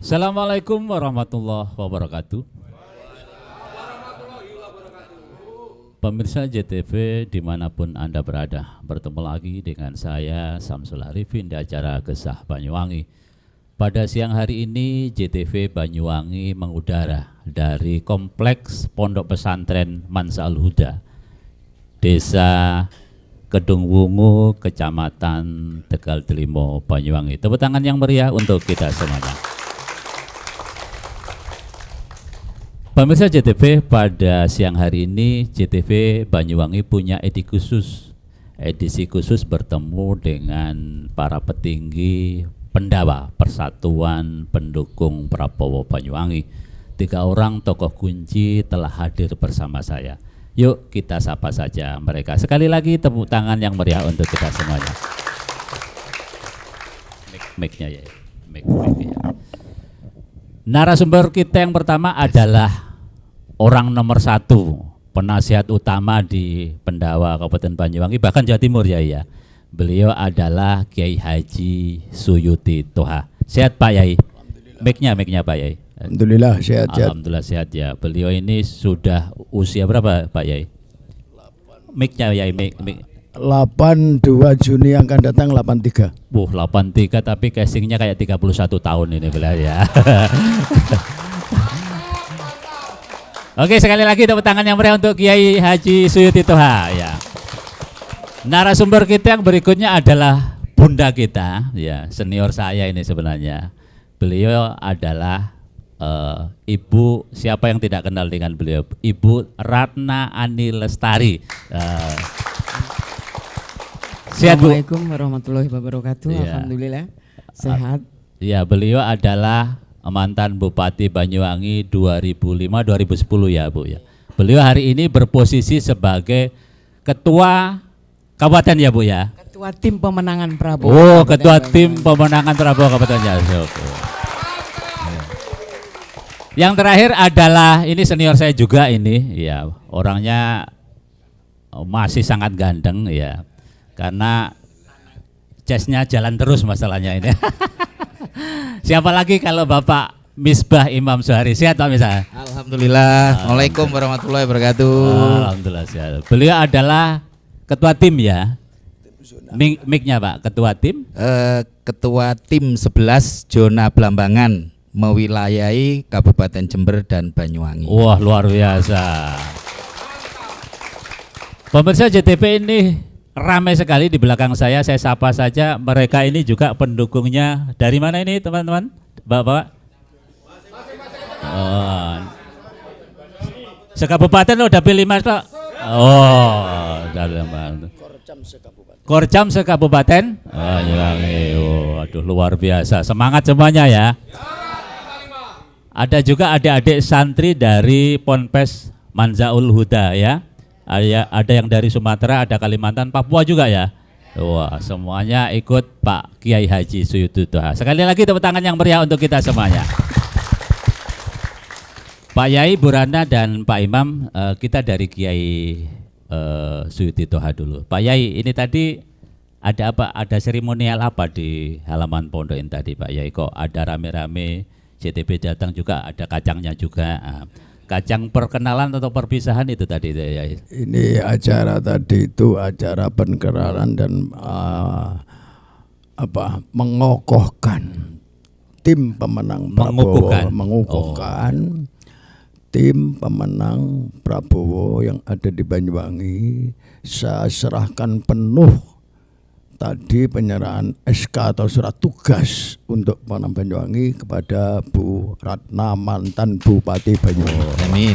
Assalamualaikum warahmatullahi wabarakatuh. Pemirsa JTV dimanapun Anda berada, bertemu lagi dengan saya Samsul Arifin di acara Gesah Banyuwangi. Pada siang hari ini JTV Banyuwangi mengudara dari Kompleks Pondok Pesantren Mansaul Huda, Desa Kedung Wungu, Kecamatan Tegal Delimo, Banyuwangi. Tepuk tangan yang meriah untuk kita semuanya. Pemirsa JTV, pada siang hari ini JTV Banyuwangi punya edisi khusus bertemu dengan para petinggi Pendawa Persatuan Pendukung Prabowo Banyuwangi. 3 orang tokoh kunci telah hadir bersama saya. Yuk kita sapa saja mereka. Sekali lagi tepuk tangan yang meriah untuk kita semuanya. Mic-nya ya. Mic-nya. Narasumber kita yang pertama adalah orang nomor 1, penasihat utama di Pendawa Kabupaten Banyuwangi, bahkan Jawa Timur ya. Beliau adalah Kiai Haji Suyuti Toha. Sehat Pak Yai? Mic-nya Pak Yai. Alhamdulillah sehat. Alhamdulillah sehat ya. Beliau ini sudah usia berapa Pak Yai? Mic-nya Yai, mic. 82 Juni yang akan datang 83. 83 tapi casingnya kayak 31 tahun ini beliau ya. Oke, sekali lagi tepuk tangan yang meriah untuk Kiai Haji Suyuti Toha ya. Narasumber kita yang berikutnya adalah bunda kita ya, senior saya ini sebenarnya. Beliau adalah Ibu, siapa yang tidak kenal dengan beliau? Ibu Ratna Ani Lestari. Sehat, Bu? Assalamualaikum warahmatullahi wabarakatuh. Ya. Alhamdulillah sehat. Ya, beliau adalah mantan Bupati Banyuwangi 2005-2010 ya Bu ya. Beliau hari ini berposisi sebagai Ketua Kabupaten ya Bu ya. Ketua tim pemenangan Prabowo. Oh, Kabupaten Ketua tim Banyuwangi. pemenangan Prabowo Kabupaten Jasok. Yang terakhir adalah ini senior saya juga ini ya, orangnya masih sangat ganteng ya. Karena chestnya jalan terus masalahnya ini. Siapa lagi kalau Bapak Misbah Imam Suhari? Sehat Pak Misbah? Alhamdulillah. Assalamualaikum warahmatullahi wabarakatuh. Alhamdulillah sehat. Beliau adalah ketua tim ya. Mic-nya Pak, ketua tim. Ketua tim 11 zona Blambangan mewilayahi Kabupaten Jember dan Banyuwangi. Wah, luar biasa. Pemirsa JTV ini ramai sekali di belakang saya sapa saja. Mereka ini juga pendukungnya. Dari mana ini teman-teman? Bapak? Oh. Sekabupaten udah pilih Mas Pak? Oh, dari mana? Korcam sekabupaten? Aduh luar biasa. Semangat semuanya ya. Ada juga adik-adik santri dari Ponpes Mansaul Huda ya. Ada yang dari Sumatera, ada Kalimantan, Papua juga ya. Wah, semuanya ikut Pak Kiai Haji Suyuti Toha. Sekali lagi tepuk tangan yang meriah untuk kita semuanya. Pak Yai, Bu Rana dan Pak Imam, kita dari Kiai Suyuti Toha dulu. Pak Yai, ini tadi ada apa? Ada seremonial apa di halaman pondok ini tadi Pak Yai? Kok ada rame-rame JTB datang juga, ada kacangnya juga. Kacang perkenalan atau perpisahan itu tadi ya. Ini acara tadi itu acara perkenalan dan mengokohkan tim pemenang Prabowo, mengukuhkan tim pemenang Prabowo yang ada di Banyuwangi. Saya serahkan penuh tadi penyerahan SK atau surat tugas untuk pemenang Banyuwangi kepada Bu Ratna, mantan Bupati Banyuwangi. Amin.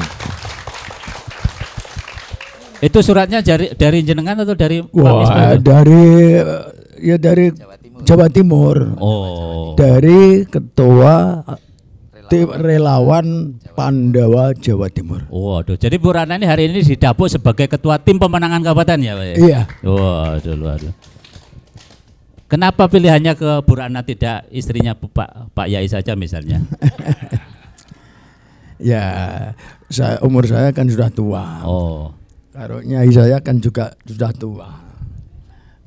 Itu suratnya dari jenengan atau dari Pak Misbah Wah, itu? dari Jawa Timur. Oh. Dari Ketua Tim Relawan Pandawa Jawa Timur. Waduh, jadi Bu Rana ini hari ini didapuk sebagai ketua tim pemenangan kabupaten ya Pak? Iya. Waduh. Kenapa pilihannya ke Bu Rana tidak istrinya Pak Yai saja misalnya? Ya, umur saya kan sudah tua. Oh. Kalau nyai saya kan juga sudah tua.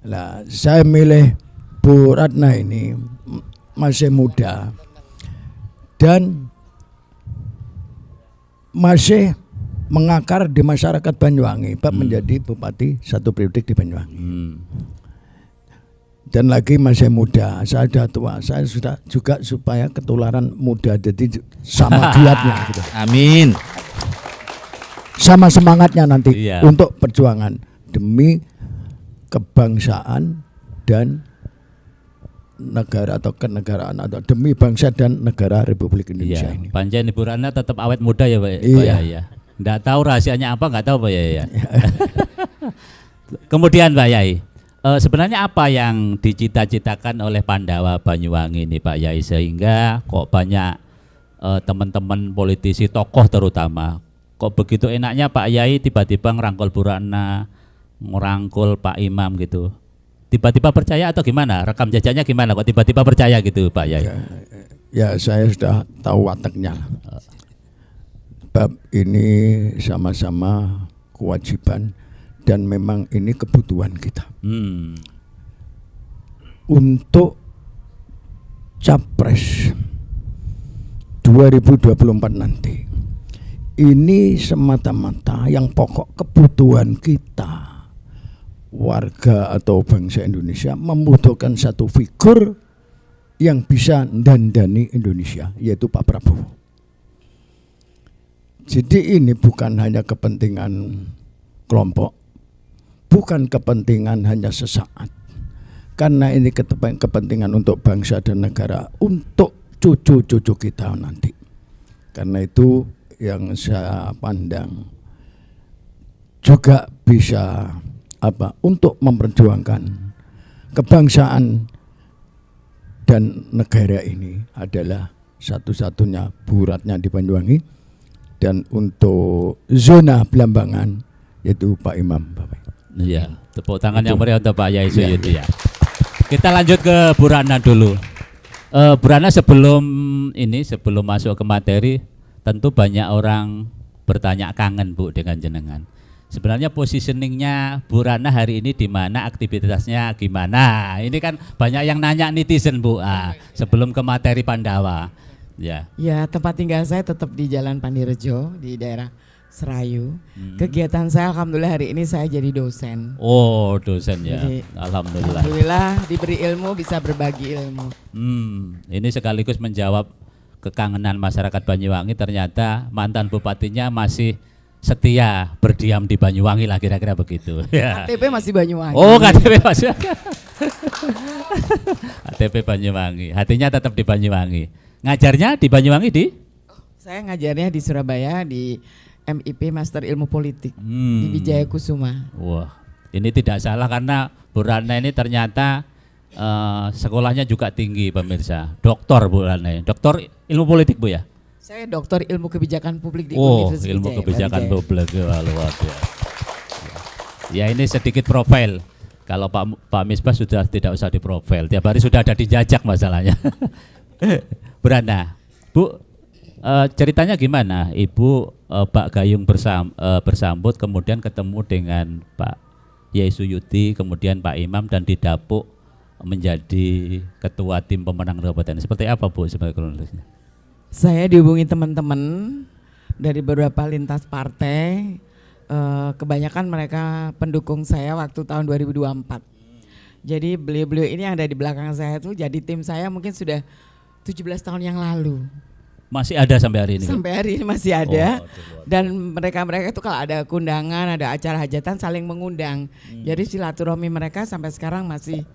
Nah, saya milih Bu Ratna ini masih muda. dan masih mengakar di masyarakat Banyuwangi. Pak menjadi bupati 1 periode di Banyuwangi. Dan lagi masih muda, saya sudah tua, saya sudah juga supaya ketularan muda, jadi sama giatnya gitu. Amin. Sama semangatnya nanti Iya. untuk perjuangan demi kebangsaan dan negara atau kenegaraan atau demi bangsa dan negara Republik Indonesia Iya, ini. Panjen Ibu Rana tetap awet muda ya Pak. Iya. Ya. Nggak tahu rahasianya apa, nggak tahu Pak ya. Kemudian Pak Yai, sebenarnya apa yang dicita-citakan oleh Pandawa Banyuwangi ini Pak Yai sehingga kok banyak teman-teman politisi tokoh terutama kok begitu enaknya Pak Yai tiba-tiba ngerangkul Bu Rana, ngerangkul Pak Imam gitu. Tiba-tiba percaya atau gimana? Rekam jejaknya gimana kok tiba-tiba percaya gitu Pak Yai? Ya saya sudah tahu wataknya. Bab ini sama-sama kewajiban dan memang ini kebutuhan kita. Untuk Capres 2024 nanti, ini semata-mata yang pokok kebutuhan kita warga atau bangsa Indonesia membutuhkan satu figur yang bisa dandani Indonesia, yaitu Pak Prabowo. Jadi ini bukan hanya kepentingan kelompok, bukan kepentingan hanya sesaat, karena ini kepentingan untuk bangsa dan negara, untuk cucu-cucu kita nanti. Karena itu yang saya pandang juga bisa untuk memperjuangkan kebangsaan dan negara ini adalah satu-satunya buratnya di Banyuwangi. Dan untuk zona Blambangan yaitu Pak Imam. Iya, tepuk tangan yang meriah untuk Pak Yai Iya, Suyuti ya. Kita lanjut ke Bu Rana dulu. Bu Rana sebelum masuk ke materi, tentu banyak orang bertanya kangen Bu dengan jenengan. Sebenarnya positioningnya Bu Rana hari ini di mana, aktivitasnya gimana? Ini kan banyak yang nanya netizen Bu. Sebelum ke materi Pandawa. Ya. Ya, tempat tinggal saya tetap di Jalan Pandirejo di daerah Serayu. Kegiatan saya alhamdulillah hari ini saya jadi dosen. Oh, dosen ya. Jadi, Alhamdulillah. Alhamdulillah diberi ilmu, bisa berbagi ilmu. Ini sekaligus menjawab kekangenan masyarakat Banyuwangi, ternyata mantan bupatinya masih setia berdiam di Banyuwangi lah, kira-kira begitu. Ya. KTP masih Banyuwangi. Oh, KTP masih. KTP Banyuwangi. Hatinya tetap di Banyuwangi. Ngajarnya di Banyuwangi di? Saya ngajarnya di Surabaya di MIP Master Ilmu Politik di Wijaya Kusuma. Wah, ini tidak salah karena Bu Rana ini ternyata sekolahnya juga tinggi pemirsa. Doktor Bu Rana, doktor ilmu politik Bu ya? Saya doktor ilmu kebijakan publik di Oh, Universitas ilmu Wijaya, kebijakan Wijaya. publik, wah, luar biasa. Ya ini sedikit profil. Kalau Pak Misbah sudah tidak usah diprofil, tiap hari sudah ada di jajak masalahnya. Bu Rana, Bu, ceritanya gimana? Ibu Pak Gayung bersambut, kemudian ketemu dengan Pak Yai Suyuti, kemudian Pak Imam dan didapuk menjadi ketua tim pemenang kabupaten. Seperti apa Bu sebenarnya kronologisnya? Saya dihubungi teman-teman dari beberapa lintas partai, kebanyakan mereka pendukung saya waktu tahun 2024. Jadi beliau-beliau ini yang ada di belakang saya tuh jadi tim saya mungkin sudah 17 tahun yang lalu. Masih ada sampai hari ini? Sampai hari ini masih ada. Oh, Dan mereka-mereka itu kalau ada kundangan, ada acara hajatan saling mengundang. Jadi silaturahmi mereka sampai sekarang masih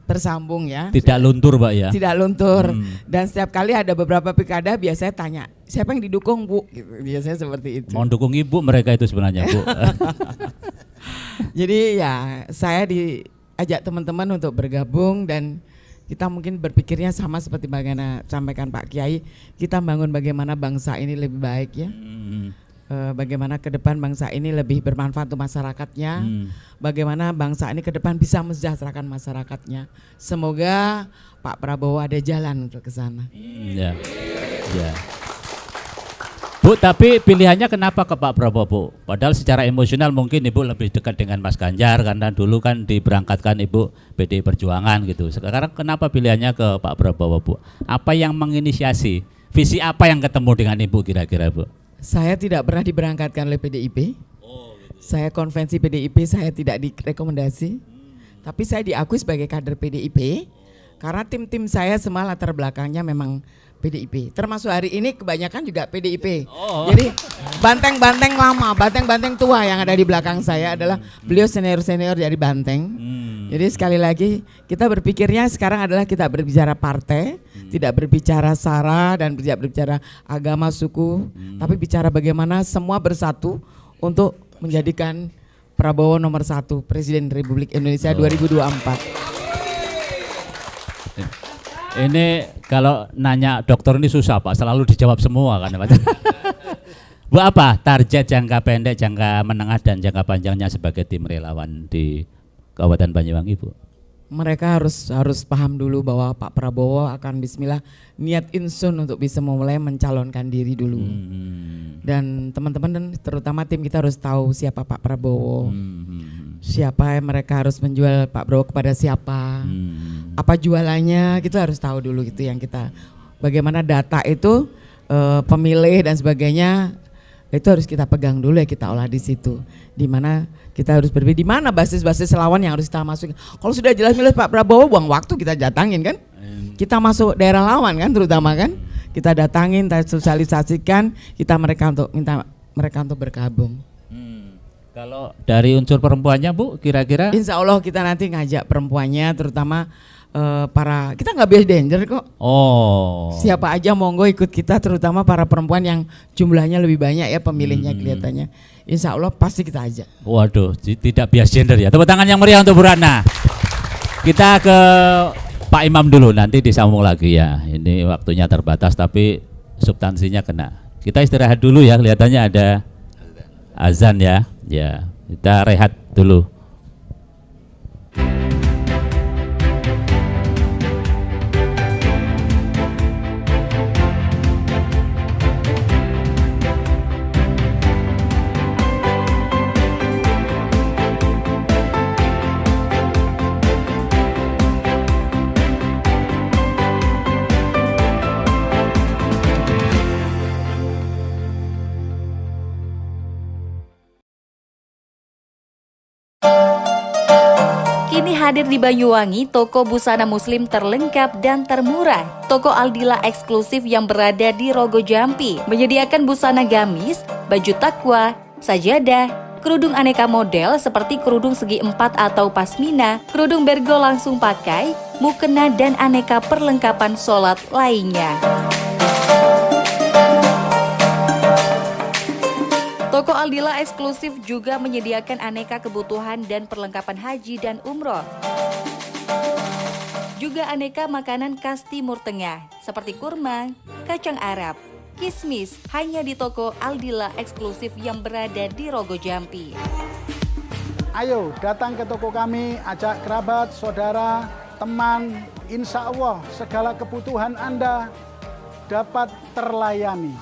tersambung ya. Tidak luntur Pak ya? Tidak luntur. Dan setiap kali ada beberapa pilkada biasanya tanya, siapa yang didukung Bu? Gitu, biasanya seperti itu. Mau dukung Ibu mereka itu sebenarnya Bu. Jadi ya saya diajak teman-teman untuk bergabung dan kita mungkin berpikirnya sama seperti bagaimana sampaikan Pak Kiai, kita bangun bagaimana bangsa ini lebih baik ya. Bagaimana ke depan bangsa ini lebih bermanfaat untuk masyarakatnya, bagaimana bangsa ini ke depan bisa mensejahterakan masyarakatnya. Semoga Pak Prabowo ada jalan untuk ke sana. Ya. Ya. Bu, tapi pilihannya kenapa ke Pak Prabowo, Bu? Padahal secara emosional mungkin Ibu lebih dekat dengan Mas Ganjar karena dulu kan diberangkatkan Ibu PDI Perjuangan gitu. Sekarang kenapa pilihannya ke Pak Prabowo, Bu? Apa yang menginisiasi? Visi apa yang ketemu dengan Ibu kira-kira, Bu? Saya tidak pernah diberangkatkan oleh PDIP. Saya konvensi PDIP, saya tidak direkomendasi. Tapi saya diakui sebagai kader PDIP karena tim-tim saya semua latar belakangnya memang PDIP. Termasuk hari ini kebanyakan juga PDIP. Jadi banteng-banteng lama, banteng-banteng tua yang ada di belakang saya adalah beliau senior-senior dari Banteng. Jadi sekali lagi kita berpikirnya sekarang adalah kita berbicara partai, tidak berbicara sara dan tidak berbicara agama, suku, tapi bicara bagaimana semua bersatu untuk menjadikan Prabowo nomor 1 Presiden Republik Indonesia 2024. Ini kalau nanya dokter ini susah Pak, selalu dijawab semua kan Pak. Bu, apa target jangka pendek, jangka menengah dan jangka panjangnya sebagai tim relawan di Kabupaten Banyuwangi, Bu? Mereka harus paham dulu bahwa Pak Prabowo akan bismillah niat insun untuk bisa memulai mencalonkan diri dulu. Dan teman-teman dan terutama tim kita harus tahu siapa Pak Prabowo. Siapa yang mereka harus menjual Pak Prabowo kepada siapa. Apa jualannya, kita harus tahu dulu gitu yang kita. Bagaimana data itu pemilih dan sebagainya itu harus kita pegang dulu ya, kita olah di situ. Di mana kita harus berbeda, di mana basis-basis lawan yang harus kita masukin. Kalau sudah jelas milih Pak Prabowo, buang waktu kita datangin kan. Kita masuk daerah lawan kan terutama kan. Kita datangin, kita sosialisasikan, kita minta mereka untuk bergabung. Kalau dari unsur perempuannya Bu, kira-kira? Insya Allah kita nanti ngajak perempuannya terutama para, kita nggak biasa danger kok. Siapa aja monggo ikut kita, terutama para perempuan yang jumlahnya lebih banyak ya pemilihnya kelihatannya. Insya Allah pasti kita ajak. Waduh, tidak bias gender ya. Tepuk tangan yang meriah untuk Bu Ratna. Kita ke Pak Imam dulu, nanti disambung lagi ya. Ini waktunya terbatas tapi substansinya kena. Kita istirahat dulu ya, kelihatannya ada azan ya. Ya, kita rehat dulu. Kini hadir di Banyuwangi toko busana muslim terlengkap dan termurah. Toko Aldila eksklusif yang berada di Rogo Jampi menyediakan busana gamis, baju takwa, sajadah, kerudung aneka model seperti kerudung segi empat atau pasmina, kerudung bergo langsung pakai, mukena dan aneka perlengkapan sholat lainnya. Toko Aldila eksklusif juga menyediakan aneka kebutuhan dan perlengkapan haji dan umroh. Juga aneka makanan khas Timur Tengah seperti kurma, kacang Arab, kismis hanya di toko Aldila eksklusif yang berada di Rogo Jampi. Ayo datang ke toko kami, ajak kerabat, saudara, teman, insya Allah segala kebutuhan Anda dapat terlayani.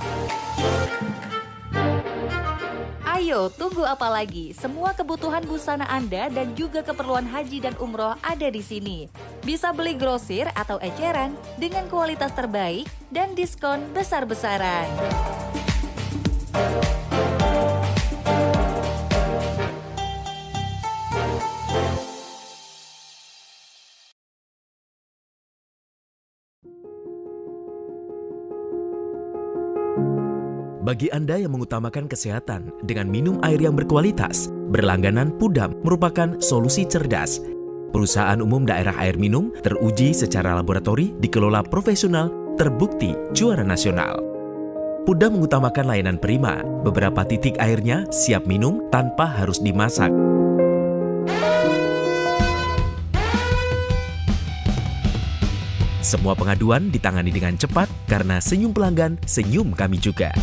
Ayo, tunggu apa lagi? Semua kebutuhan busana Anda dan juga keperluan haji dan umroh ada di sini. Bisa beli grosir atau eceran dengan kualitas terbaik dan diskon besar-besaran. Bagi Anda yang mengutamakan kesehatan dengan minum air yang berkualitas, berlangganan Pudam merupakan solusi cerdas. Perusahaan umum daerah air minum teruji secara laboratori, dikelola profesional, terbukti juara nasional. Pudam mengutamakan layanan prima, beberapa titik airnya siap minum tanpa harus dimasak. Semua pengaduan ditangani dengan cepat karena senyum pelanggan, senyum kami juga.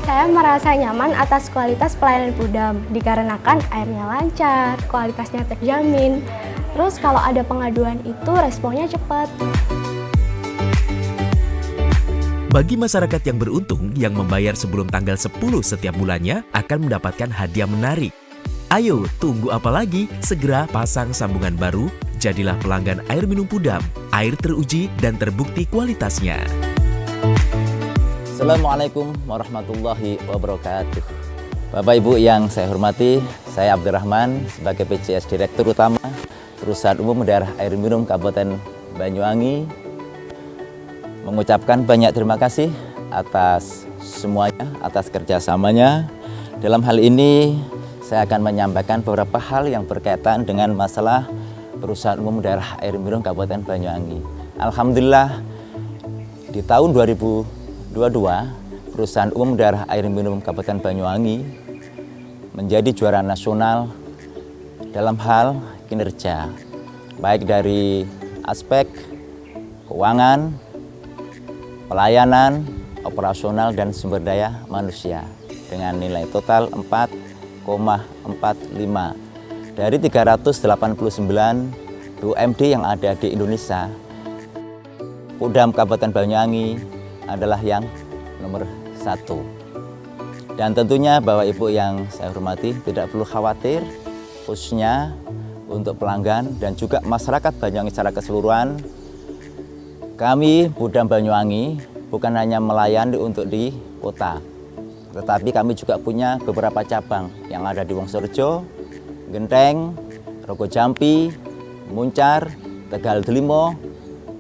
Saya merasa nyaman atas kualitas pelayanan Pudam, dikarenakan airnya lancar, kualitasnya terjamin. Terus kalau ada pengaduan itu responnya cepat. Bagi masyarakat yang beruntung yang membayar sebelum tanggal 10 setiap bulannya akan mendapatkan hadiah menarik. Ayo, tunggu apa lagi? Segera pasang sambungan baru, jadilah pelanggan air minum Pudam, air teruji dan terbukti kualitasnya. Assalamualaikum warahmatullahi wabarakatuh. Bapak Ibu yang saya hormati, saya Abdurrahman sebagai PJS Direktur Utama Perusahaan Umum Daerah Air Minum Kabupaten Banyuwangi mengucapkan banyak terima kasih atas semuanya, atas kerjasamanya. Dalam hal ini saya akan menyampaikan beberapa hal yang berkaitan dengan masalah Perusahaan Umum Daerah Air Minum Kabupaten Banyuwangi. Alhamdulillah di tahun 2022 Perusahaan Umum Daerah Air Minum Kabupaten Banyuwangi menjadi juara nasional dalam hal kinerja, baik dari aspek keuangan, pelayanan, operasional, dan sumber daya manusia dengan nilai total 4,45 dari 389 BUMD yang ada di Indonesia. Pudam Kabupaten Banyuwangi adalah yang nomor 1. Dan tentunya Bapak Ibu yang saya hormati tidak perlu khawatir, khususnya untuk pelanggan dan juga masyarakat Banyuwangi secara keseluruhan. Kami Pudam Banyuwangi bukan hanya melayani untuk di kota, tetapi kami juga punya beberapa cabang yang ada di Wonosorejo, Genteng, Rogojampi, Muncar, Tegal Delimo,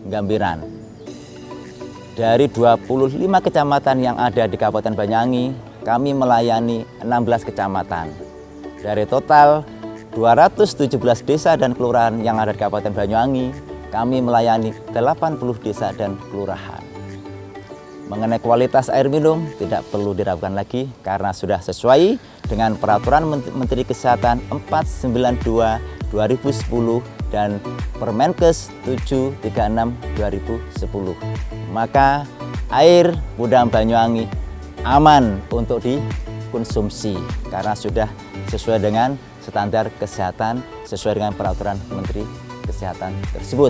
Gambiran. Dari 25 kecamatan yang ada di Kabupaten Banyuwangi, kami melayani 16 kecamatan. Dari total 217 desa dan kelurahan yang ada di Kabupaten Banyuwangi, kami melayani 80 desa dan kelurahan. Mengenai kualitas air minum tidak perlu diragukan lagi karena sudah sesuai dengan Peraturan Menteri Kesehatan 492/2010 dan Permenkes 736/2010. Maka air Pudam Banyuwangi aman untuk dikonsumsi karena sudah sesuai dengan standar kesehatan sesuai dengan Peraturan Menteri Kesehatan tersebut.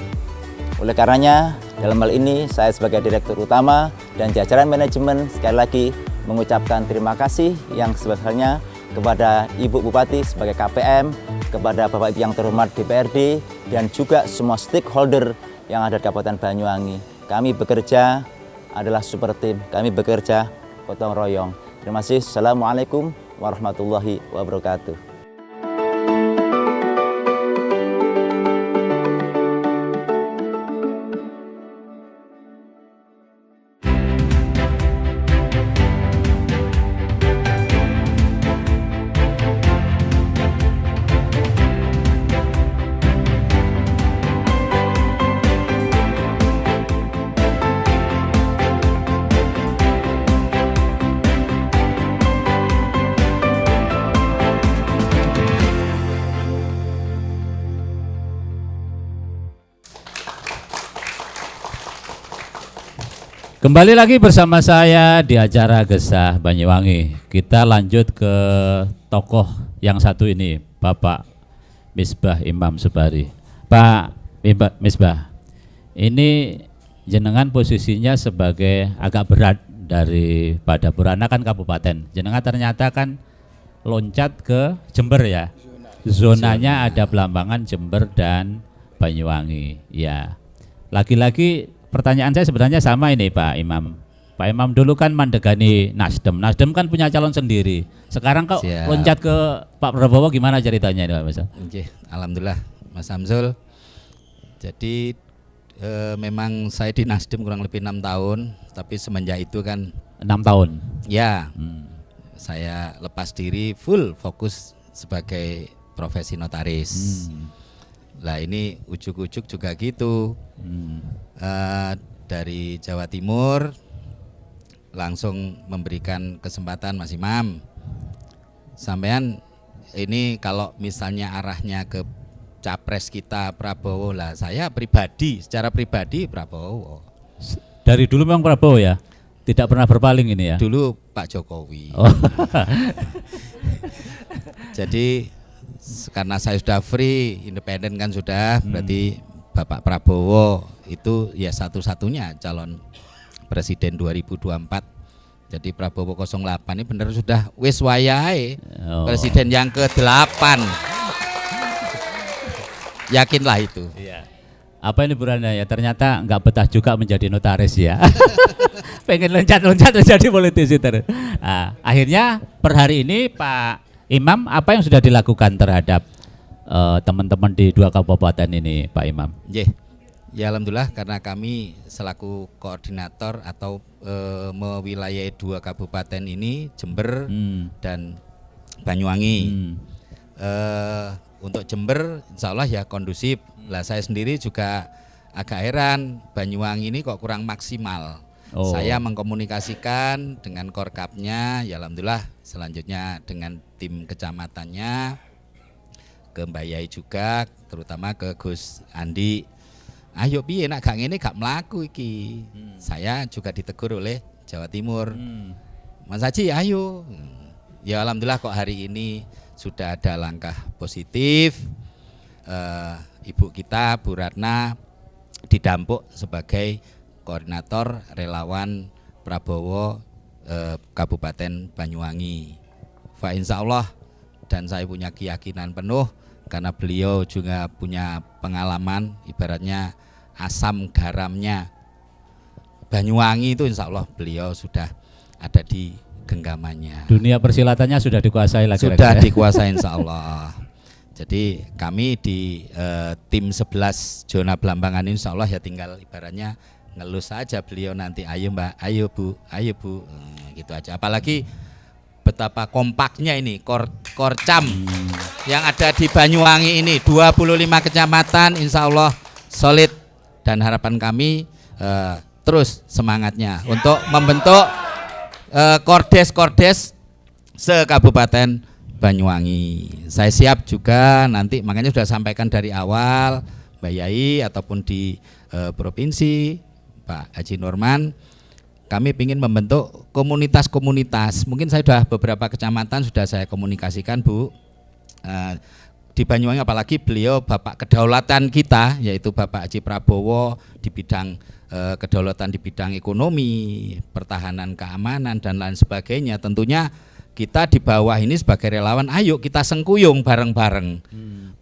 Oleh karenanya, dalam hal ini saya sebagai Direktur Utama dan jajaran manajemen sekali lagi mengucapkan terima kasih yang sebesarnya kepada Ibu Bupati sebagai KPM, kepada Bapak Ibu yang terhormat DPRD, dan juga semua stakeholder yang ada di Kabupaten Banyuwangi. Kami bekerja adalah super tim, kami bekerja gotong royong. Terima kasih. Assalamualaikum warahmatullahi wabarakatuh. Kembali lagi bersama saya di acara Gesah Banyuwangi. Kita lanjut ke tokoh yang satu ini, Bapak Misbah Imam Subari. Pak Misbah, ini jenengan posisinya sebagai agak berat daripada Purana kan kabupaten. Jenengan ternyata kan loncat ke Jember ya. Zonanya ada Blambangan, Jember, dan Banyuwangi. Ya, lagi-lagi pertanyaan saya sebenarnya sama ini Pak Imam. Pak Imam dulu kan mandegani Nasdem. Nasdem kan punya calon sendiri. Sekarang kok loncat ke Pak Prabowo, gimana ceritanya ini Pak Mas? Oke, alhamdulillah Mas Samsul. Jadi memang saya di Nasdem kurang lebih 6 tahun, tapi semenjak itu kan 6 tahun. Ya. Saya lepas diri full fokus sebagai profesi notaris. Lah ini ujuk-ujuk juga gitu. Dari Jawa Timur langsung memberikan kesempatan Mas Imam, sampean ini kalau misalnya arahnya ke capres kita Prabowo, lah saya pribadi, secara pribadi Prabowo. Dari dulu memang Prabowo ya? Tidak pernah berpaling ini ya. Dulu Pak Jokowi. Oh. Jadi karena saya sudah free, independen kan sudah, berarti Bapak Prabowo itu ya satu-satunya calon presiden 2024. Jadi Prabowo 08 ini benar sudah wis wayahe presiden yang ke-8. Yakinlah itu. Iya. Apa ini burannya ya? Ternyata nggak betah juga menjadi notaris ya. Pengen loncat-loncat menjadi politisi terus. Nah, akhirnya per hari ini Pak Imam, apa yang sudah dilakukan terhadap teman-teman di 2 kabupaten ini, Pak Imam? Ya alhamdulillah, karena kami selaku koordinator atau mewilayai 2 kabupaten ini, Jember dan Banyuwangi. Untuk Jember insya Allah ya kondusif. Lah saya sendiri juga agak heran, Banyuwangi ini kok kurang maksimal. Saya mengkomunikasikan dengan Korkapnya, ya alhamdulillah, selanjutnya dengan tim kecamatannya, ke Mbak Yai juga, terutama ke Gus Andi. Ayo piye nak gak ngene gak mlaku iki. Saya juga ditegur oleh Jawa Timur. Mas Haji ayo. Ya alhamdulillah kok hari ini sudah ada langkah positif. Ibu kita Bu Ratna didampuk sebagai koordinator relawan Prabowo Kabupaten Banyuwangi. Fa insya Allah, dan saya punya keyakinan penuh karena beliau juga punya pengalaman, ibaratnya asam garamnya Banyuwangi itu insya Allah beliau sudah ada di genggamannya. Dunia persilatannya sudah dikuasai lagi. Sudah dikuasai insya Allah. Jadi kami di tim 11 zona Belambangan ini insya Allah ya tinggal ibaratnya ngelus saja beliau nanti, ayo Mbak, ayo Bu, gitu aja. Apalagi betapa kompaknya ini Korcam yang ada di Banyuwangi ini, 25 kecamatan insya Allah solid, dan harapan kami terus semangatnya untuk membentuk kordes se-Kabupaten Banyuwangi. Saya siap juga nanti, makanya sudah sampaikan dari awal Mbak Yai ataupun di provinsi Pak Haji Norman, kami ingin membentuk komunitas-komunitas. Mungkin saya sudah beberapa kecamatan sudah saya komunikasikan Bu. Di Banyuwangi apalagi beliau Bapak kedaulatan kita, yaitu Bapak Haji Prabowo di bidang kedaulatan di bidang ekonomi, pertahanan, keamanan dan lain sebagainya. Tentunya kita di bawah ini sebagai relawan, ayo kita sengkuyung bareng-bareng.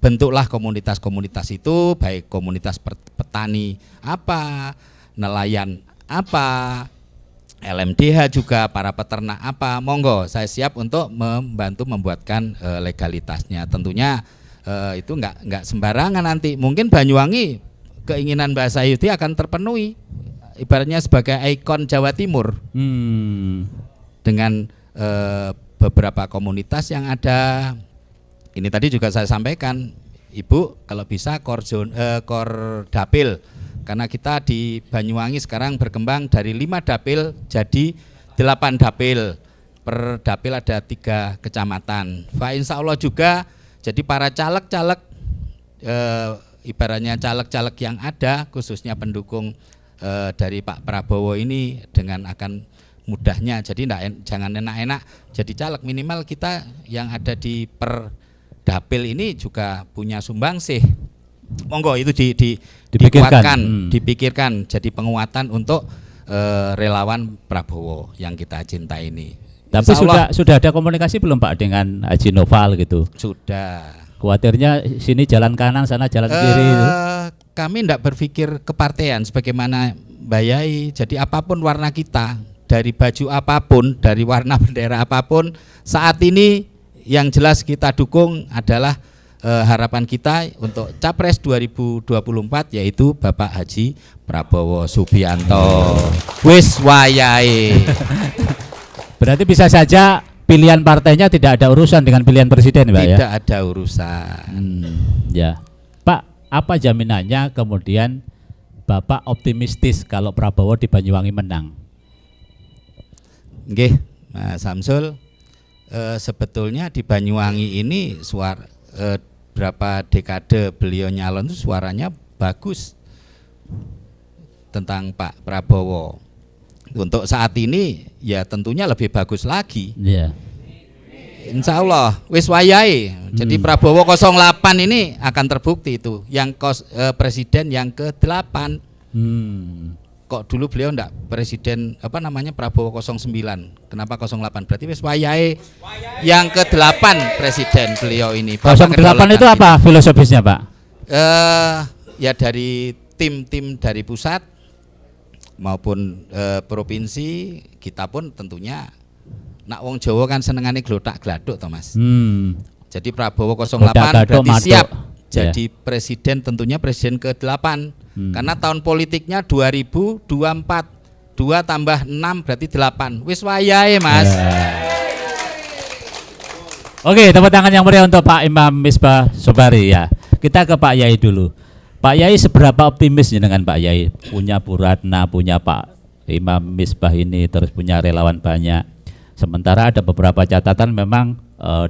Bentuklah komunitas-komunitas itu, baik komunitas petani apa, nelayan apa, LMDH juga, para peternak apa, monggo saya siap untuk membantu membuatkan legalitasnya. Tentunya itu enggak sembarangan nanti. Mungkin Banyuwangi keinginan Mbak Sayuti akan terpenuhi, ibaratnya sebagai ikon Jawa Timur dengan beberapa komunitas yang ada. Ini tadi juga saya sampaikan, Ibu kalau bisa Kordapil, karena kita di Banyuwangi sekarang berkembang dari 5 dapil jadi 8 dapil. Per dapil ada 3 kecamatan. Fa insya Allah juga jadi para caleg-caleg, ibaratnya caleg-caleg yang ada khususnya pendukung dari Pak Prabowo ini dengan akan mudahnya. Jadi jangan enak-enak jadi caleg, minimal kita yang ada di per dapil ini juga punya sumbangsih. Monggo itu dipikirkan jadi penguatan untuk relawan Prabowo yang kita cintai ini. Tapi sudah ada komunikasi belum Pak dengan Haji Noval gitu? Sudah. Khawatirnya sini jalan kanan, sana jalan kiri. Kami tidak berpikir kepartean sebagaimana Mbak Yai. Jadi apapun warna kita, dari baju apapun, dari warna bendera apapun, saat ini yang jelas kita dukung adalah harapan kita untuk Capres 2024 yaitu Bapak Haji Prabowo Subianto. Wis wayahe. Berarti bisa saja pilihan partainya tidak ada urusan dengan pilihan presiden, Pak, ya? Tidak ada urusan. Ya. Pak, apa jaminannya kemudian Bapak optimistis kalau Prabowo di Banyuwangi menang? Nggih, Mas Samsul. Sebetulnya di Banyuwangi ini berapa dekade beliau nyalon itu suaranya bagus tentang Pak Prabowo. Untuk saat ini ya tentunya lebih bagus lagi. Iya. Insya Allah wis wayahe. Jadi Prabowo 08 ini akan terbukti itu yang presiden yang ke-8. Kok dulu beliau enggak presiden apa namanya Prabowo 09. Kenapa 08? Berarti wis wayahe yang ke-8 presiden beliau ini. 08 itu apa filosofisnya, Pak? Ya dari tim-tim dari pusat maupun provinsi, kita pun tentunya nak wong Jawa kan senengane glotak gladuk toh Mas. Jadi Prabowo 08 berarti siap jadi presiden, tentunya presiden ke-8. Karena tahun politiknya 2024. 2 tambah 6 berarti 8. Wis wayahe Mas. Oke, tepuk tangan yang meriah untuk Pak Imam Misbah Sobari ya. Kita ke Pak Yai dulu. Pak Yai seberapa optimisnya dengan Pak Yai? Punya Bu Ratna, punya Pak Imam Misbah ini, terus punya relawan banyak. Sementara ada beberapa catatan memang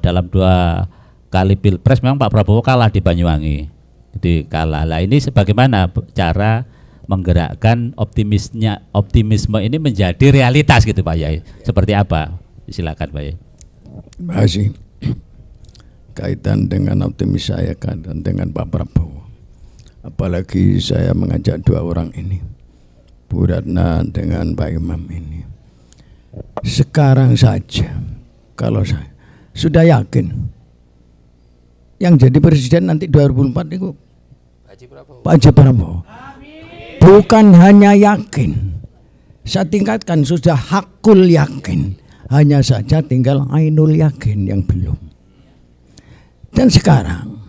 dalam 2 kali pilpres memang Pak Prabowo kalah di Banyuwangi. Jadi kalah. Lah ini sebagaimana cara menggerakkan optimisme ini menjadi realitas gitu Pak Yai. Seperti apa? Silakan Pak Yai. Terima kasih. Kaitan dengan optimis saya kaitan dengan Pak Prabowo. Apalagi saya mengajak 2 orang ini, Bu Ratna dengan Pak Imam ini. Sekarang saja kalau saya sudah yakin yang jadi presiden nanti 2024 itu Pak Haji Prabowo. Bukan hanya yakin, saya tingkatkan sudah hakul yakin, hanya saja tinggal ainul yakin yang belum. Dan sekarang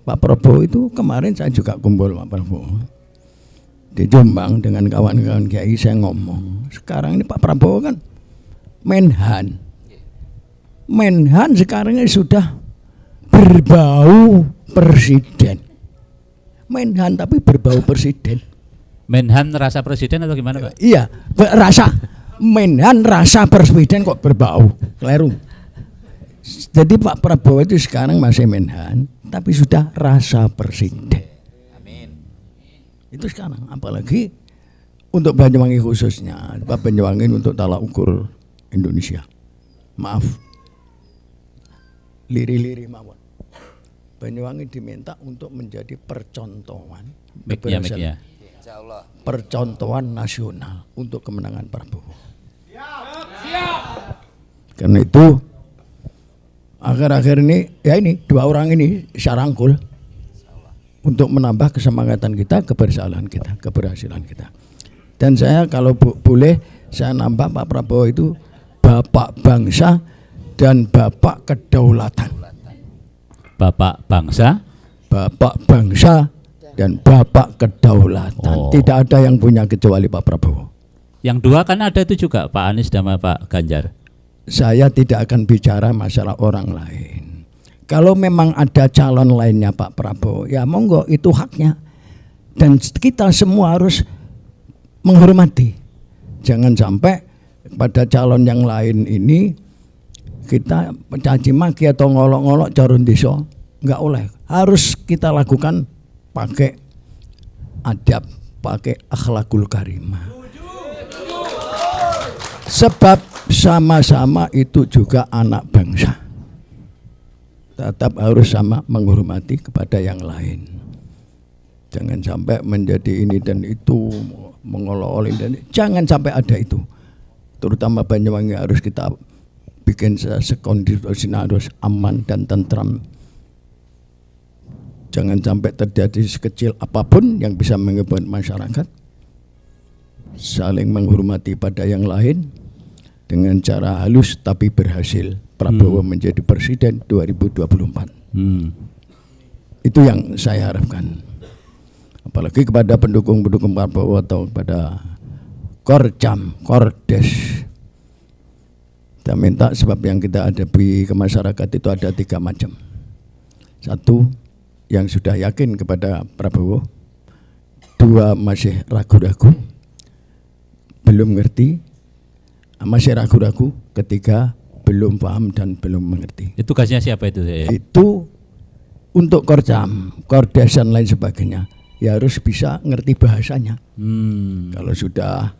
Pak Prabowo itu kemarin saya juga kumpul Pak Prabowo di Jombang dengan kawan-kawan kiai, saya ngomong sekarang ini Pak Prabowo kan Menhan sekarang ini sudah berbau presiden. Menhan tapi berbau presiden. Menhan rasa presiden atau gimana Pak? Iya, rasa Menhan rasa presiden kok berbau, keliru. Jadi Pak Prabowo itu sekarang masih Menhan tapi sudah rasa presiden. Amin. Itu sekarang, apalagi untuk Banyuwangi khususnya, Pak Banyuwangi untuk tolak ukur Indonesia. Maaf, liri-liri mawon. Banyuwangi diminta untuk menjadi percontohan, percontohan nasional untuk kemenangan Prabowo. Karena itu akhir-akhir ini ya ini 2 orang ini saya rangkul untuk menambah kesemangatan kita, keberhasilan kita. Dan saya kalau boleh saya nambah Pak Prabowo itu Bapak bangsa dan Bapak kedaulatan. Bapak bangsa, dan Bapak kedaulatan. Tidak ada yang punya kecuali Pak Prabowo. Yang 2 kan ada itu juga Pak Anies dan Pak Ganjar. Saya tidak akan bicara masalah orang lain. Kalau memang ada calon lainnya Pak Prabowo, ya monggo, itu haknya. Dan kita semua harus menghormati. Jangan sampai pada calon yang lain ini kita mencaci maki atau ngolok-ngolok calon desa, enggak oleh. Harus kita lakukan pakai adab, pakai akhlakul karimah. Sebab sama-sama itu juga anak bangsa. Tetap harus sama menghormati kepada yang lain. Jangan sampai menjadi ini dan itu, mengolok-olok dan jangan sampai ada itu. Terutama Banyuwangi harus kita bikin sekondisi harus aman dan tentram. Jangan sampai terjadi sekecil apapun yang bisa mengebuat masyarakat. Saling menghormati pada yang lain dengan cara halus tapi berhasil. Prabowo menjadi presiden 2024. Itu yang saya harapkan. Apalagi kepada pendukung-pendukung Prabowo atau kepada Korcam, Kordes. Kita minta, sebab yang kita hadapi ke masyarakat itu ada 3 macam. 1, yang sudah yakin kepada Prabowo. 2, masih ragu-ragu, belum ngerti. Masih ragu-ragu. 3, belum paham dan belum mengerti. Itu tugasnya siapa itu? Itu untuk Korcam, Kordes dan lain sebagainya. Ya harus bisa ngerti bahasanya. Kalau sudah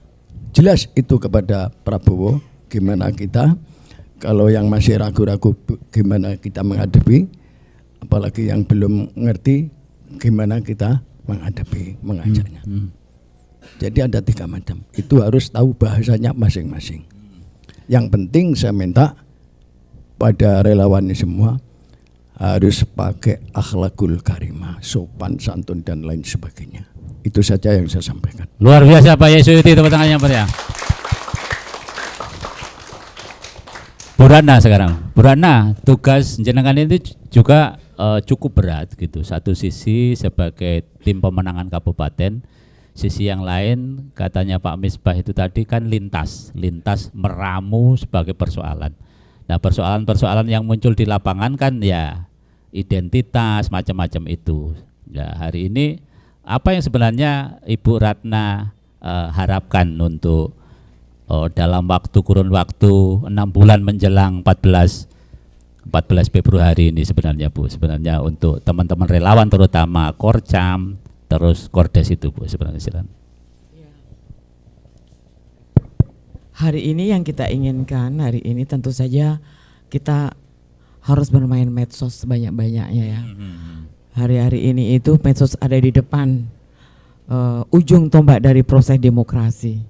jelas itu kepada Prabowo, gimana kita, kalau yang masih ragu-ragu gimana kita menghadapi, apalagi yang belum ngerti gimana kita menghadapi, mengajarnya. Jadi ada 3 macam, itu harus tahu bahasanya masing-masing. Yang penting saya minta pada relawan ini semua harus pakai akhlakul karimah, sopan santun dan lain sebagainya. Itu saja yang saya sampaikan. Luar biasa Pak Yesuiti, tepuk tangan yang meriah. Bu Ratna sekarang. Bu Ratna, tugas jenengan ini juga cukup berat gitu. Satu sisi sebagai tim pemenangan kabupaten, sisi yang lain katanya Pak Misbah itu tadi kan lintas meramu sebagai persoalan. Nah, persoalan-persoalan yang muncul di lapangan kan ya identitas macam-macam itu. Ya, hari ini apa yang sebenarnya Ibu Ratna harapkan untuk dalam kurun waktu 6 bulan menjelang 14 Februari ini sebenarnya Bu, sebenarnya untuk teman-teman relawan terutama Korcam, terus Kordes itu Bu sebenarnya silakan. Hari ini yang kita inginkan, hari ini tentu saja kita harus bermain medsos sebanyak-banyaknya ya. Hari-hari ini itu medsos ada di depan ujung tombak dari proses demokrasi.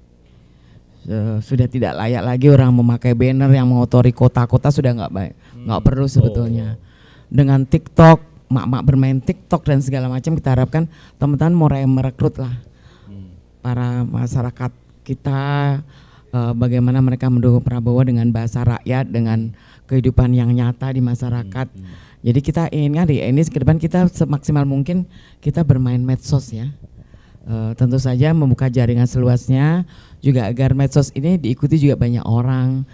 Sudah tidak layak lagi orang memakai banner yang mengotori kota-kota, sudah nggak perlu sebetulnya. Dengan TikTok, mak-mak bermain TikTok dan segala macam, kita harapkan teman-teman mulai merekrut lah para masyarakat kita, bagaimana mereka mendukung Prabowo dengan bahasa rakyat, dengan kehidupan yang nyata di masyarakat. Jadi kita inginkan di ini ke depan kita semaksimal mungkin kita bermain medsos ya. Tentu saja membuka jaringan seluasnya juga agar medsos ini diikuti juga banyak orang,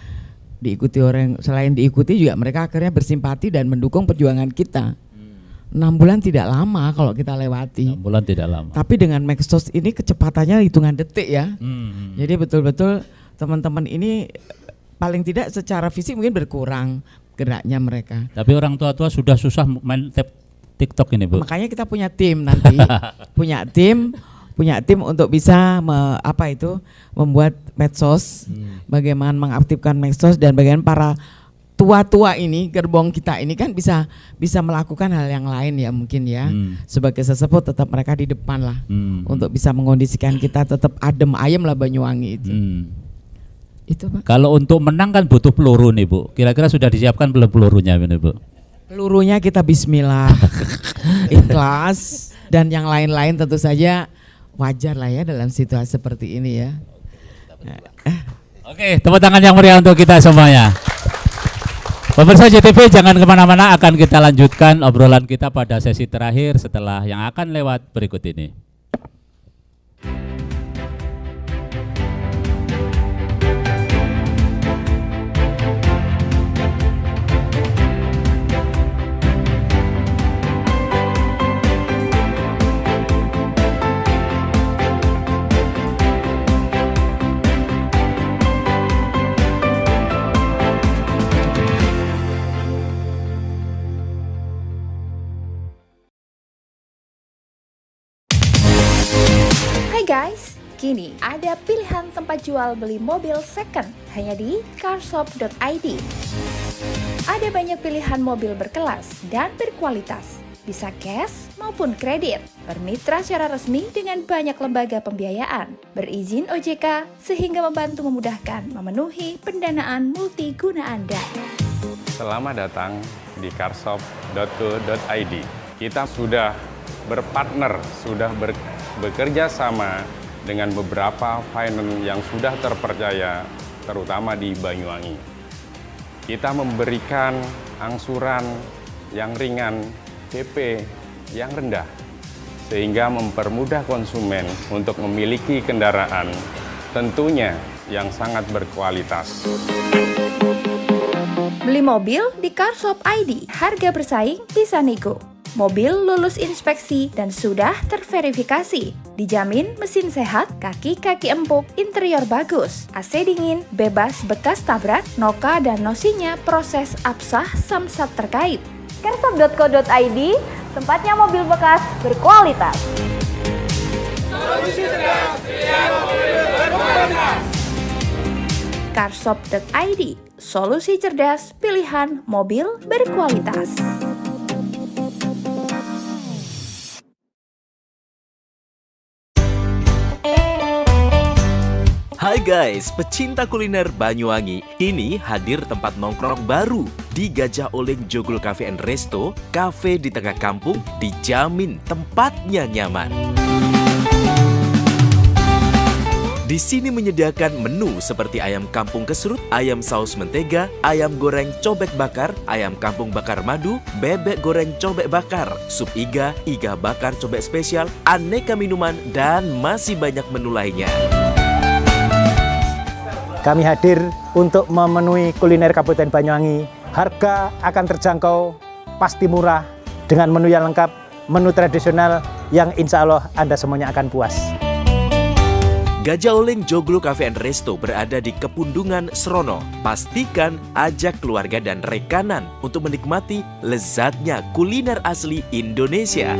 diikuti orang, selain diikuti juga mereka akhirnya bersimpati dan mendukung perjuangan kita. 6 bulan tidak lama kalau kita lewati. 6 bulan tidak lama. Tapi dengan medsos ini kecepatannya hitungan detik ya. Jadi betul-betul teman-teman ini paling tidak secara fisik mungkin berkurang geraknya mereka. Tapi orang tua-tua sudah susah main TikTok ini Bu. Makanya kita punya tim nanti, punya tim untuk bisa membuat medsos, bagaimana mengaktifkan medsos dan bagaimana para tua-tua ini, gerbong kita ini kan bisa melakukan hal yang lain ya mungkin ya. Sebagai sesepuh tetap mereka di depan lah untuk bisa mengkondisikan kita tetap adem ayem lah Banyuwangi itu. Itu Pak. Kalau untuk menang kan butuh peluru nih Bu. Kira-kira sudah disiapkan belum pelurunya ini Bu? Pelurunya kita bismillah, ikhlas dan yang lain-lain tentu saja wajar lah ya dalam situasi seperti ini ya. Oke, tepuk tangan yang meriah untuk kita semuanya. Pemirsa JTV jangan kemana-mana, akan kita lanjutkan obrolan kita pada sesi terakhir setelah yang akan lewat berikut ini. Guys, kini ada pilihan tempat jual beli mobil second hanya di carshop.id. Ada banyak pilihan mobil berkelas dan berkualitas, bisa cash maupun kredit, bermitra secara resmi dengan banyak lembaga pembiayaan, berizin OJK sehingga membantu memudahkan memenuhi pendanaan multiguna Anda. Selamat datang di carshop.co.id. Kita sudah berpartner, sudah bekerja sama dengan beberapa finance yang sudah terpercaya, terutama di Banyuwangi. Kita memberikan angsuran yang ringan, DP yang rendah, sehingga mempermudah konsumen untuk memiliki kendaraan, tentunya yang sangat berkualitas. Beli mobil di Carshop ID, harga bersaing bisa nego. Mobil lulus inspeksi dan sudah terverifikasi. Dijamin mesin sehat, kaki-kaki empuk, interior bagus, AC dingin, bebas bekas tabrak, noka dan nosinya proses absah samsat terkait. Carshop.co.id, tempatnya mobil bekas berkualitas. Solusi cerdas, pilihan mobil berkualitas. Carshop.id, solusi cerdas pilihan mobil berkualitas. Hai guys, pecinta kuliner Banyuwangi. Ini hadir tempat nongkrong baru di Gajah Oling Joglo Cafe and Resto. Cafe di tengah kampung, dijamin tempatnya nyaman. Di sini menyediakan menu seperti ayam kampung kesrut, ayam saus mentega, ayam goreng cobek bakar, ayam kampung bakar madu, bebek goreng cobek bakar, sup iga, iga bakar cobek spesial, aneka minuman, dan masih banyak menu lainnya. Kami hadir untuk memenuhi kuliner Kabupaten Banyuwangi. Harga akan terjangkau, pasti murah, dengan menu yang lengkap, menu tradisional yang insya Allah Anda semuanya akan puas. Gajah Oling Joglo Cafe and Resto berada di Kepundungan, Srono. Pastikan ajak keluarga dan rekanan untuk menikmati lezatnya kuliner asli Indonesia.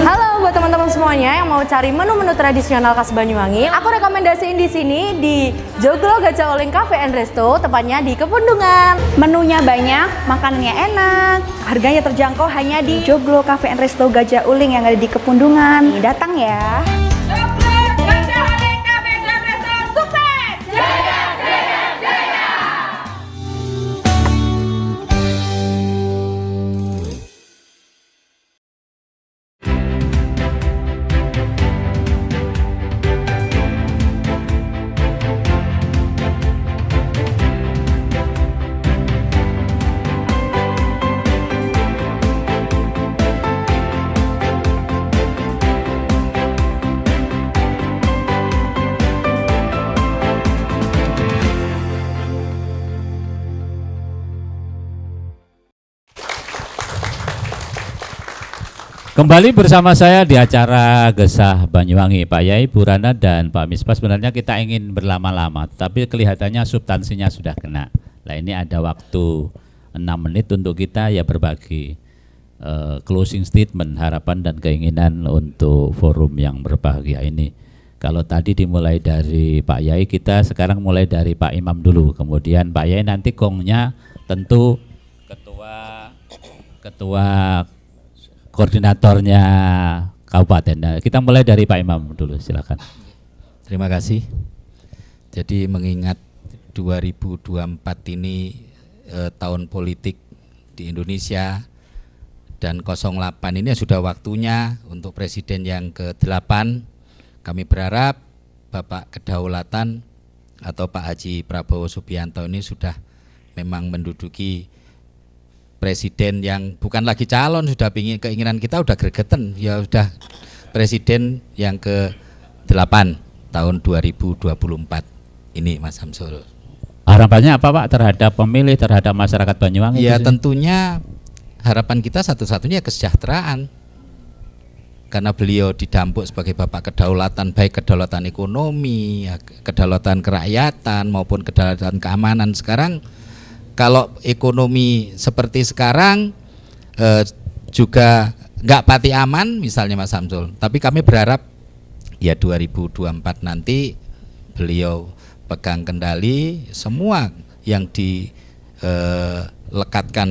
Halo buat teman-teman semuanya yang mau cari menu-menu tradisional khas Banyuwangi. Aku rekomendasiin di sini di Joglo Gajah Oling Cafe and Resto, tepatnya di Kepundungan. Menunya banyak, makanannya enak, harganya terjangkau hanya di Joglo Cafe and Resto Gajah Oling yang ada di Kepundungan. Datang ya. Kembali bersama saya di acara Gesah Banyuwangi, Pak Yai, Bu Rana, dan Pak Misbah. Sebenarnya kita ingin berlama-lama, tapi kelihatannya substansinya sudah kena. Nah, ini ada waktu 6 menit untuk kita ya berbagi closing statement, harapan dan keinginan untuk forum yang berbahagia ini. Kalau tadi dimulai dari Pak Yai, kita sekarang mulai dari Pak Imam dulu. Kemudian Pak Yai nanti kongnya tentu ketua koordinatornya kabupaten. Nah, kita mulai dari Pak Imam dulu, silakan. Terima kasih. Jadi mengingat 2024 ini tahun politik di Indonesia dan 08 ini sudah waktunya untuk presiden yang ke-8. Kami berharap Bapak Kedaulatan atau Pak Haji Prabowo Subianto ini sudah memang menduduki presiden yang bukan lagi calon, sudah keinginan kita udah gregetan, ya sudah presiden yang ke-8 tahun 2024 ini, Mas Samsul. Harapannya apa Pak terhadap pemilih, terhadap masyarakat Banyuwangi? Ya tentunya harapan kita satu-satunya kesejahteraan, karena beliau didampuk sebagai Bapak Kedaulatan, baik kedaulatan ekonomi, kedaulatan kerakyatan maupun kedaulatan keamanan. Sekarang kalau ekonomi seperti sekarang juga nggak pati aman misalnya, Mas Samsul. Tapi kami berharap ya 2024 nanti beliau pegang kendali, semua yang dilekatkan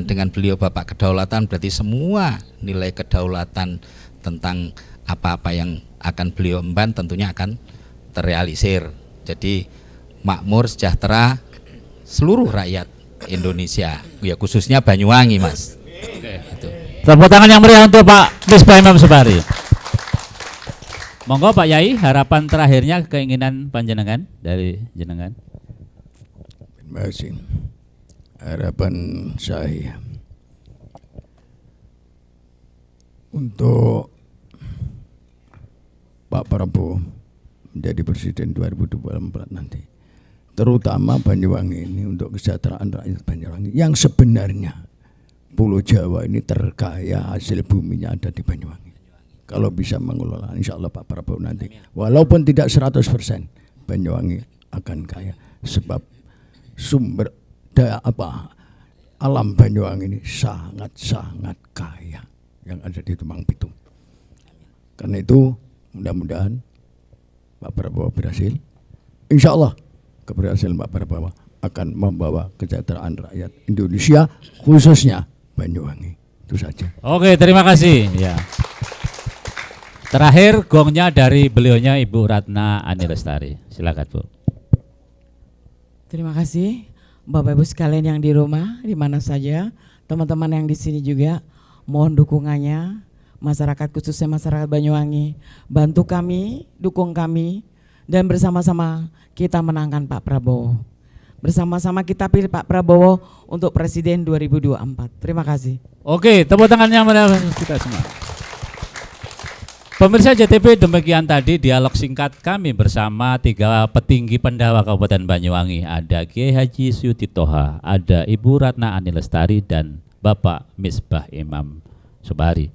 dengan beliau Bapak Kedaulatan, berarti semua nilai kedaulatan tentang apa-apa yang akan beliau emban tentunya akan terrealisir. Jadi makmur, sejahtera seluruh rakyat Indonesia, ya khususnya Banyuwangi, Mas. Oke. Tepuk tangan yang meriah untuk Pak Misbah Imam Subari. Monggo Pak Yai, harapan terakhirnya, keinginan panjenengan dari jenengan. Terima kasih. Harapan saya untuk Pak Prabowo menjadi presiden 2024 nanti, terutama Banyuwangi ini, untuk kesejahteraan rakyat Banyuwangi yang sebenarnya Pulau Jawa ini terkaya, hasil buminya ada di Banyuwangi. Kalau bisa mengelola, insya Allah Pak Prabowo nanti, walaupun tidak 100%, Banyuwangi akan kaya, sebab sumber daya alam Banyuwangi ini sangat-sangat kaya yang ada di Tumpang Pitung. Karena itu mudah-mudahan Pak Prabowo berhasil. Insya Allah keberhasilan Pak Prabowo akan membawa kesejahteraan rakyat Indonesia, khususnya Banyuwangi. Itu saja. Oke, terima kasih. Ya. Terakhir gongnya dari beliaunya Ibu Ratna Ani Lestari. Silakan Bu. Terima kasih Bapak Ibu sekalian yang di rumah, di mana saja, teman-teman yang di sini juga, mohon dukungannya, masyarakat khususnya masyarakat Banyuwangi, bantu kami, dukung kami, dan bersama-sama kita menangkan Pak Prabowo. Bersama-sama kita pilih Pak Prabowo untuk Presiden 2024. Terima kasih. Oke, tepuk tangannya pada kita semua. Pemirsa JTV, demikian tadi dialog singkat kami bersama 3 petinggi Pendawa Kabupaten Banyuwangi. Ada Kiai Haji Suyuti Toha, ada Ibu Ratna Ani Lestari, dan Bapak Misbah Imam Subari.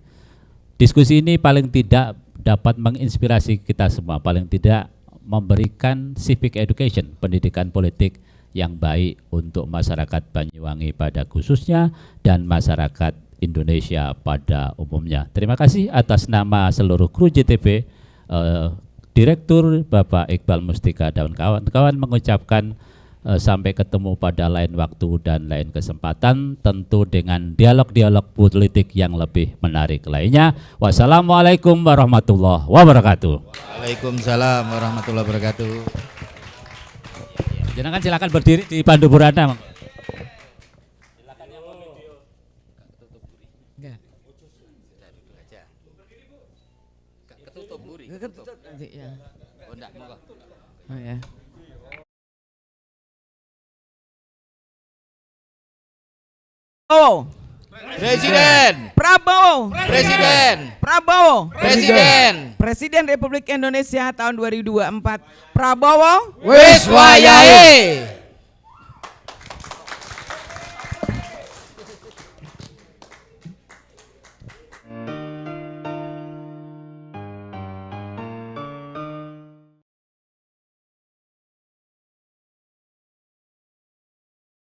Diskusi ini paling tidak dapat menginspirasi kita semua, paling tidak memberikan civic education, pendidikan politik yang baik untuk masyarakat Banyuwangi pada khususnya dan masyarakat Indonesia pada umumnya. Terima kasih atas nama seluruh kru JTV, Direktur Bapak Iqbal Mustika dan kawan-kawan mengucapkan sampai ketemu pada lain waktu dan lain kesempatan, tentu dengan dialog-dialog politik yang lebih menarik lainnya. Wassalamualaikum warahmatullahi wabarakatuh. Waalaikumsalam warahmatullahi wabarakatuh. Silakan berdiri di Pandu Purana. Ya. Oh, enggak, monggo. Oh ya. Oh. Presiden. Prabowo. Presiden. Prabowo. Presiden. Presiden Republik Indonesia tahun 2024. Prabowo. Wis wayahe.